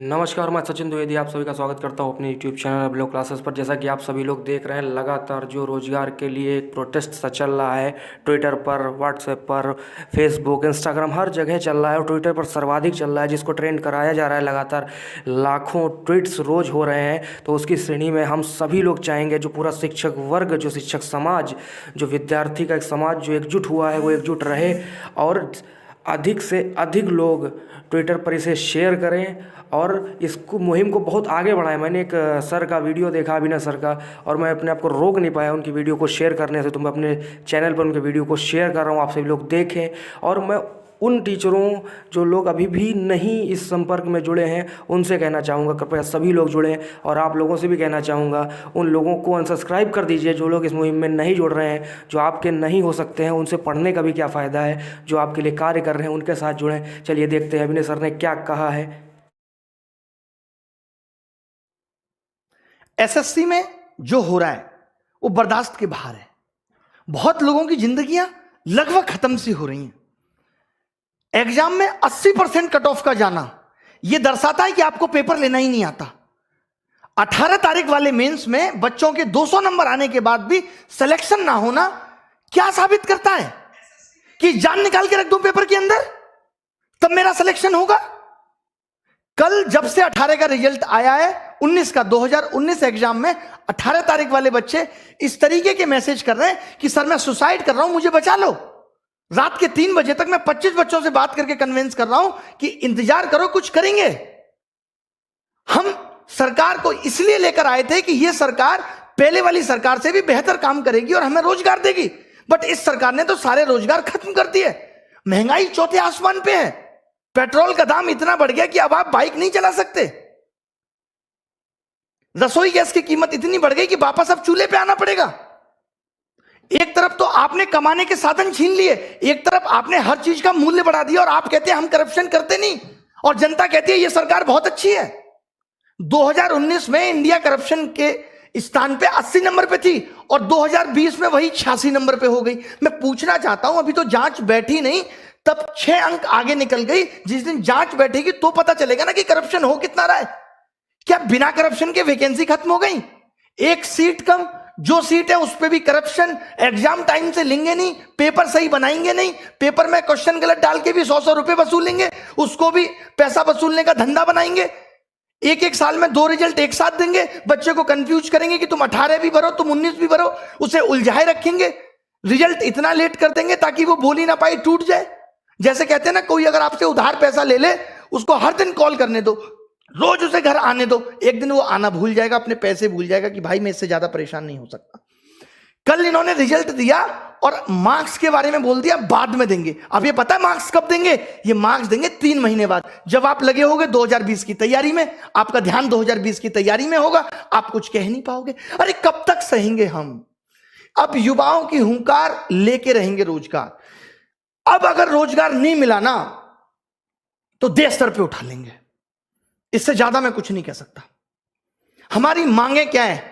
नमस्कार, मैं सचिन द्विवेदी आप सभी का स्वागत करता हूं अपने यूट्यूब चैनल ब्लॉग क्लासेस पर। जैसा कि आप सभी लोग देख रहे हैं, लगातार जो रोजगार के लिए एक प्रोटेस्ट सा चल रहा है, ट्विटर पर, व्हाट्सएप पर, फेसबुक, इंस्टाग्राम, हर जगह चल रहा है और ट्विटर पर सर्वाधिक चल रहा है, जिसको ट्रेंड कराया जा रहा है। लगातार लाखों ट्वीट्स रोज हो रहे हैं। तो उसकी श्रेणी में हम सभी लोग चाहेंगे, जो पूरा शिक्षक वर्ग, जो शिक्षक समाज, जो विद्यार्थी का एक समाज जो एकजुट हुआ है, वो एकजुट रहे और अधिक से अधिक लोग ट्विटर पर इसे शेयर करें और इसको मुहिम को बहुत आगे बढ़ाएं। मैंने एक सर का वीडियो देखा, अभिनय सर का, और मैं अपने आप को रोक नहीं पाया उनकी वीडियो को शेयर करने से। तो मैं अपने चैनल पर उनके वीडियो को शेयर कर रहा हूँ, आप सभी लोग देखें। और मैं उन टीचरों जो लोग अभी भी नहीं इस संपर्क में जुड़े हैं, उनसे कहना चाहूँगा कृपया सभी लोग जुड़ें। और आप लोगों से भी कहना चाहूँगा, उन लोगों को अनसब्सक्राइब कर दीजिए जो लोग इस मुहिम में नहीं जुड़ रहे हैं। जो आपके नहीं हो सकते हैं, उनसे पढ़ने का भी क्या फ़ायदा है। जो आपके लिए कार्य कर रहे हैं, उनके साथ जुड़ें। चलिए देखते हैं अभिनय सर ने क्या कहा है। एसएससी में जो हो रहा है वो बर्दाश्त के बाहर है। बहुत लोगों की जिंदगियां लगभग खत्म सी हो रही हैं। एग्जाम में 80% कट ऑफ का जाना यह दर्शाता है कि आपको पेपर लेना ही नहीं आता। 18 तारीख वाले मेंस में बच्चों के 200 नंबर आने के बाद भी सिलेक्शन ना होना क्या साबित करता है? कि जान निकाल के रख दूं पेपर के अंदर तब मेरा सिलेक्शन होगा। कल जब से 18 का रिजल्ट आया है, 19 का 2019 एग्जाम में 18 तारीख वाले बच्चे इस तरीके के मैसेज कर रहे हैं कि सर मैं सुसाइड कर रहा हूं, मुझे बचा लो। रात के 3 बजे तक मैं 25 बच्चों से बात करके कन्विंस कर रहा हूं कि इंतजार करो, कुछ करेंगे। हम सरकार को इसलिए लेकर आए थे कि यह सरकार पहले वाली सरकार से भी बेहतर काम करेगी और हमें रोजगार देगी। बट इस सरकार ने तो सारे रोजगार खत्म कर दिए। महंगाई चौथे आसमान पे है। पेट्रोल का दाम इतना बढ़ गया कि अब आप बाइक नहीं चला सकते। रसोई गैस की कीमत इतनी बढ़ गई कि वापस अब चूल्हे पे आना पड़ेगा। एक तरफ तो आपने कमाने के साधन छीन लिए, एक तरफ आपने हर चीज का मूल्य बढ़ा दिया और आप कहते हैं हम करप्शन करते नहीं, और जनता कहती है ये सरकार बहुत अच्छी है। 2019 में इंडिया करप्शन के स्थान पे 80 नंबर पे थी और 2020 में वही 86 नंबर पे हो गई। मैं पूछना चाहता हूं, अभी तो जांच बैठी नहीं, तब 6 अंक आगे निकल गई। जिस दिन जांच बैठेगी तो पता चलेगा ना कि करप्शन हो कितना रहा है। क्या बिना करप्शन के वैकेंसी खत्म हो गई? एक सीट कम, जो सीट है उस पर भी करप्शन। एग्जाम टाइम से लेंगे नहीं, पेपर सही बनाएंगे नहीं, पेपर में क्वेश्चन गलत डाल के भी 100-100 रुपए वसूलेंगे, उसको भी पैसा वसूलने का धंधा बनाएंगे। एक साल में 2 रिजल्ट एक साथ देंगे, बच्चे को कंफ्यूज करेंगे कि तुम 18 भी भरो, तुम 19 भी भरो, उसे उलझाए रखेंगे। रिजल्ट इतना लेट कर देंगे ताकि वो बोल ही ना पाए, टूट जाए। जैसे कहते हैं ना, कोई अगर आपसे उधार पैसा ले ले, उसको हर दिन कॉल करने दो, रोज उसे घर आने दो, एक दिन वो आना भूल जाएगा, अपने पैसे भूल जाएगा कि भाई मैं इससे ज्यादा परेशान नहीं हो सकता। कल इन्होंने रिजल्ट दिया और मार्क्स के बारे में बोल दिया बाद में देंगे। अब ये पता है मार्क्स कब देंगे? ये मार्क्स देंगे 3 महीने बाद, जब आप लगे होगे 2020 की तैयारी में, आपका ध्यान 2020 की तैयारी में होगा, आप कुछ कह नहीं पाओगे। अरे कब तक सहेंगे हम? अब युवाओं की हुंकार लेके रहेंगे रोजगार। अब अगर रोजगार नहीं मिला ना तो देश सर पे उठा लेंगे। इससे ज्यादा मैं कुछ नहीं कह सकता। हमारी मांगे क्या है?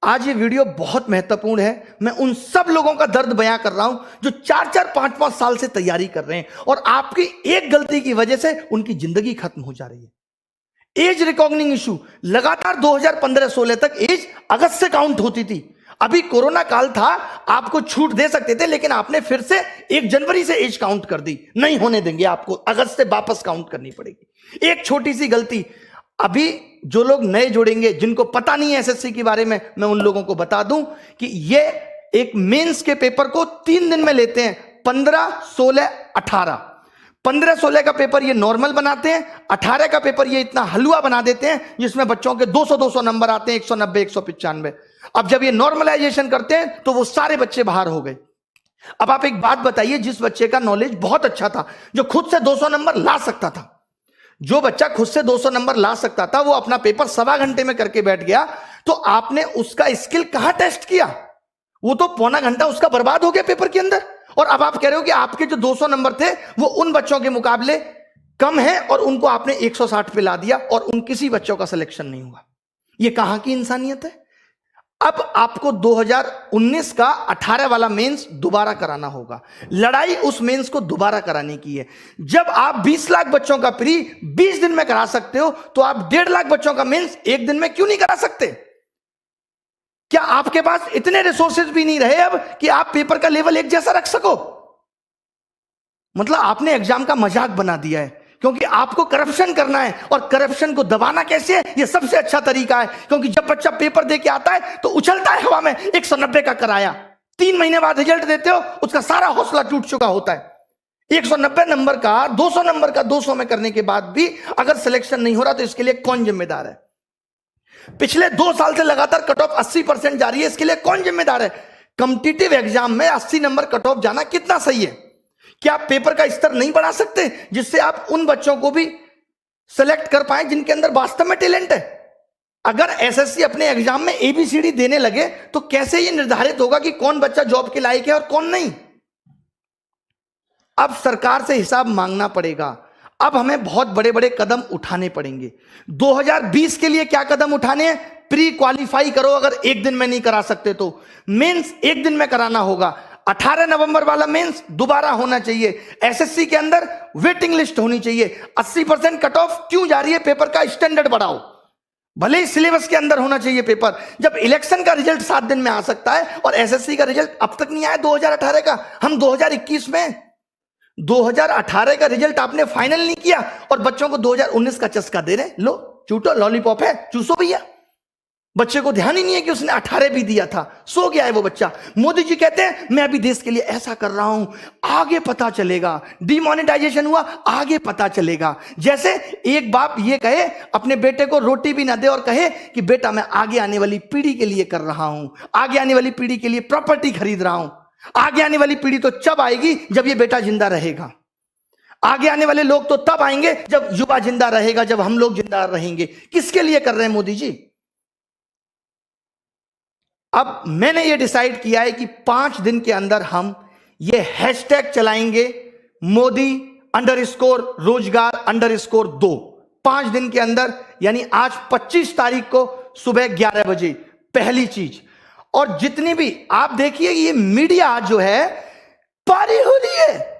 आज ये वीडियो बहुत महत्वपूर्ण है। मैं उन सब लोगों का दर्द बयां कर रहा हूं जो 4-4, 5-5 साल से तैयारी कर रहे हैं और आपकी एक गलती की वजह से उनकी जिंदगी खत्म हो जा रही है। एज रिकॉग्निंग इशू लगातार 2015-16 तक एज अगस्त से काउंट होती थी। अभी कोरोना काल था, आपको छूट दे सकते थे, लेकिन आपने फिर से 1 जनवरी से एज काउंट कर दी। नहीं होने देंगे, आपको अगस्त से वापस काउंट करनी पड़ेगी। एक छोटी सी गलती। अभी जो लोग नए जुड़ेंगे, जिनको पता नहीं है एसएससी के बारे में, मैं उन लोगों को बता दूं कि ये एक मेंस के पेपर को 3 दिन में लेते हैं, 15, 16, 18। 15-16 का पेपर ये नॉर्मल बनाते हैं, 18 का पेपर ये इतना हलवा बना देते हैं जिसमें बच्चों के 200-200 नंबर आते हैं, 190, 195। अब जब ये नॉर्मलाइजेशन करते हैं तो वो सारे बच्चे बाहर हो गए। अब आप एक बात बताइए, जिस बच्चे का नॉलेज बहुत अच्छा था, जो खुद से 200 नंबर ला सकता था, जो बच्चा खुद से 200 नंबर ला सकता था, वो अपना पेपर 1.25 घंटे में करके बैठ गया, तो आपने उसका स्किल कहां टेस्ट किया? वो तो पौना घंटा उसका बर्बाद हो गया पेपर के अंदर। और अब आप कह रहे हो कि आपके जो 200 नंबर थे वो उन बच्चों के मुकाबले कम है और उनको आपने 160 पे ला दिया और उन किसी बच्चों का सिलेक्शन नहीं हुआ। ये कहां की इंसानियत है? अब आपको 2019 का 18 वाला मेंस दोबारा कराना होगा। लड़ाई उस मेंस को दोबारा कराने की है। जब आप 20 लाख बच्चों का प्री 20 दिन में करा सकते हो, तो आप 1.5 लाख बच्चों का मेंस एक दिन में क्यों नहीं करा सकते? क्या आपके पास इतने रिसोर्सेज भी नहीं रहे अब कि आप पेपर का लेवल एक जैसा रख सको? मतलब आपने एग्जाम का मजाक बना दिया है, क्योंकि आपको करप्शन करना है। और करप्शन को दबाना कैसे है? यह सबसे अच्छा तरीका है, क्योंकि जब बच्चा पेपर दे के आता है तो उछलता है हवा में 190 का कराया, 3 महीने बाद रिजल्ट देते हो, उसका सारा हौसला टूट चुका होता है। 190 नंबर का 200 नंबर का 200 में करने के बाद भी अगर सिलेक्शन नहीं हो रहा तो इसके लिए कौन जिम्मेदार है? पिछले 2 साल से लगातार कट ऑफ 80% जा रही है, इसके लिए कौन जिम्मेदार है? कॉम्पिटिटिव एग्जाम में 80 नंबर कट ऑफ जाना कितना सही है? क्या आप पेपर का स्तर नहीं बढ़ा सकते जिससे आप उन बच्चों को भी सेलेक्ट कर पाए जिनके अंदर वास्तव में टैलेंट है? अगर एसएससी अपने एग्जाम में एबीसीडी देने लगे तो कैसे यह निर्धारित होगा कि कौन बच्चा जॉब के लायक है और कौन नहीं? अब सरकार से हिसाब मांगना पड़ेगा। अब हमें बहुत बड़े बड़े कदम उठाने पड़ेंगे। 2020 के लिए क्या कदम उठाने हैं? प्री क्वालिफाई करो, अगर एक दिन में नहीं करा सकते तो मेंस एक दिन में कराना होगा। 18 नवंबर वाला मेंस दोबारा होना चाहिए। एसएससी के अंदर वेटिंग लिस्ट होनी चाहिए। 80% कट ऑफ क्यों जा रही है? पेपर का स्टैंडर्ड बढ़ाओ, भले ही सिलेबस के अंदर होना चाहिए पेपर। जब इलेक्शन का रिजल्ट 7 दिन में आ सकता है और एसएससी का रिजल्ट अब तक नहीं आया 2018 का, हम 2021 में 2018 का रिजल्ट आपने फाइनल नहीं किया और बच्चों को 2019 का चस्का दे रहे। लो चूटो, लॉलीपॉप है, चूसो भैया। बच्चे को ध्यान ही नहीं है कि उसने 18 भी दिया था, सो गया है वो बच्चा। मोदी जी कहते हैं मैं अभी देश के लिए ऐसा कर रहा हूं, आगे पता चलेगा। डिमोनेटाइजेशन हुआ, आगे पता चलेगा। जैसे एक बाप ये कहे अपने बेटे को रोटी भी ना दे और कहे कि बेटा मैं आगे आने वाली पीढ़ी के लिए कर रहा हूं, आगे आने वाली पीढ़ी के लिए प्रॉपर्टी खरीद रहा हूं। आगे आने वाली पीढ़ी तो जब आएगी जब ये बेटा जिंदा रहेगा। आगे आने वाले लोग तो तब आएंगे जब युवा जिंदा रहेगा, जब हम लोग जिंदा रहेंगे। किसके लिए कर रहे हैं मोदी जी? अब मैंने ये डिसाइड किया है कि 5 दिन के अंदर हम ये हैशटैग चलाएंगे, मोदी _रोजगार_2। 5 दिन के अंदर, यानी आज 25 तारीख को सुबह 11 बजे पहली चीज। और जितनी भी आप देखिए, ये मीडिया जो है पारी हो रही है,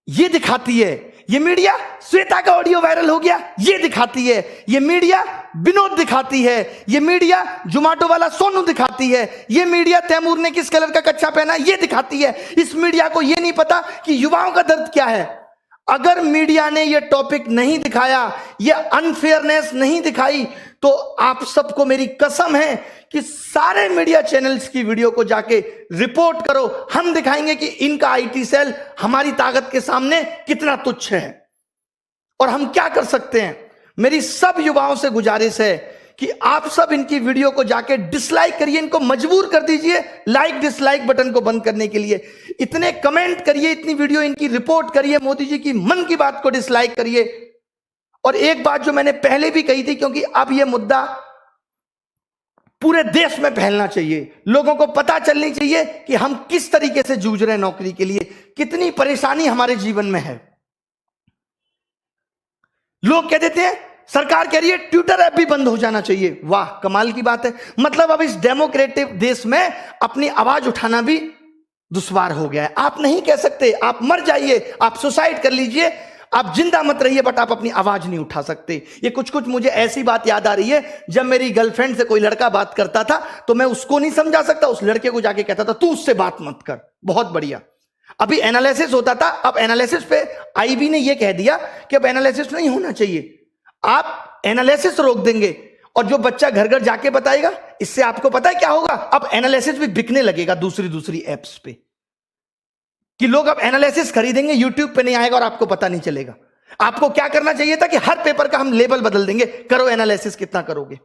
ये दिखाती है। ये मीडिया श्वेता का ऑडियो वायरल हो गया, ये दिखाती है। ये मीडिया विनोद दिखाती है। ये मीडिया जोमेटो वाला सोनू दिखाती है। ये मीडिया तैमूर ने किस कलर का कच्चा पहना, ये दिखाती है। इस मीडिया को ये नहीं पता कि युवाओं का दर्द क्या है। अगर मीडिया ने ये टॉपिक नहीं दिखाया, ये अनफेयरनेस नहीं दिखाई, तो आप सबको मेरी कसम है कि सारे मीडिया चैनल्स की वीडियो को जाके रिपोर्ट करो। हम दिखाएंगे कि इनका आईटी सेल हमारी ताकत के सामने कितना तुच्छ है और हम क्या कर सकते हैं। मेरी सब युवाओं से गुजारिश है कि आप सब इनकी वीडियो को जाके डिसलाइक करिए, इनको मजबूर कर दीजिए लाइक डिसलाइक बटन को बंद करने के लिए। इतने कमेंट करिए, इतनी वीडियो इनकी रिपोर्ट करिए, मोदी जी की मन की बात को डिसलाइक करिए। और एक बात जो मैंने पहले भी कही थी, क्योंकि अब यह मुद्दा पूरे देश में फैलना चाहिए, लोगों को पता चलनी चाहिए कि हम किस तरीके से जूझ रहे हैं नौकरी के लिए, कितनी परेशानी हमारे जीवन में है। लोग कह देते हैं सरकार कह रही है ट्विटर ऐप भी बंद हो जाना चाहिए। वाह, कमाल की बात है। मतलब अब इस डेमोक्रेटिक देश में अपनी आवाज उठाना भी दुश्वार हो गया है। आप नहीं कह सकते, आप मर जाइए, आप सुसाइड कर लीजिए, आप जिंदा मत रहिए, बट आप अपनी आवाज नहीं उठा सकते। ये कुछ कुछ मुझे ऐसी बात याद आ रही है, जब मेरी गर्लफ्रेंड से कोई लड़का बात करता था तो मैं उसको नहीं समझा सकता, उस लड़के को जाके कहता था तू उससे बात मत कर। बहुत बढ़िया। अभी एनालिसिस होता था, अब एनालिसिस पे आईबी ने यह कह दिया कि अब एनालिसिस नहीं होना चाहिए, आप एनालिसिस रोक देंगे और जो बच्चा घर घर जाके बताएगा, इससे आपको पता है क्या होगा, अब एनालिसिस भी बिकने लगेगा दूसरी एप्स पे, कि लोग अब एनालिसिस खरीदेंगे, यूट्यूब पे नहीं आएगा और आपको पता नहीं चलेगा। आपको क्या करना चाहिए था कि हर पेपर का हम लेबल बदल देंगे, करो एनालिसिस, कितना करोगे।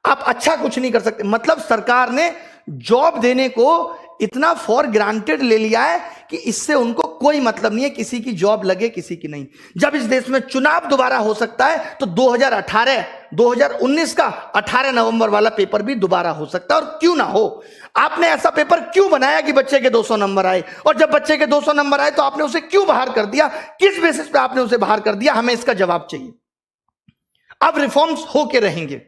आप अच्छा कुछ नहीं कर सकते। मतलब सरकार ने जॉब देने को इतना फॉर ग्रांटेड ले लिया है कि इससे उनको कोई मतलब नहीं है किसी की जॉब लगे किसी की नहीं। जब इस देश में चुनाव दोबारा हो सकता है तो 2019 का 18 नवंबर वाला पेपर भी दोबारा हो सकता है, और क्यों ना हो। आपने ऐसा पेपर क्यों बनाया कि बच्चे के 200 नंबर आए, और जब बच्चे के 200 नंबर आए तो आपने उसे क्यों बाहर कर दिया, किस बेसिस पे आपने उसे बाहर कर दिया, हमें इसका जवाब चाहिए। अब रिफॉर्म्स होके रहेंगे।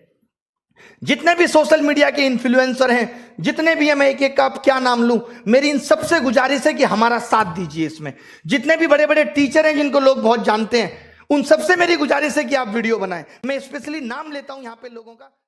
जितने भी सोशल मीडिया के इन्फ्लुएंसर हैं, जितने भी हैं, मैं एक एक का क्या नाम लूं, मेरी इन सबसे गुजारिश है कि हमारा साथ दीजिए इसमें। जितने भी बड़े बड़े टीचर हैं जिनको लोग बहुत जानते हैं, उन सबसे मेरी गुजारिश है कि आप वीडियो बनाएं। मैं स्पेशली नाम लेता हूं यहां पे लोगों का।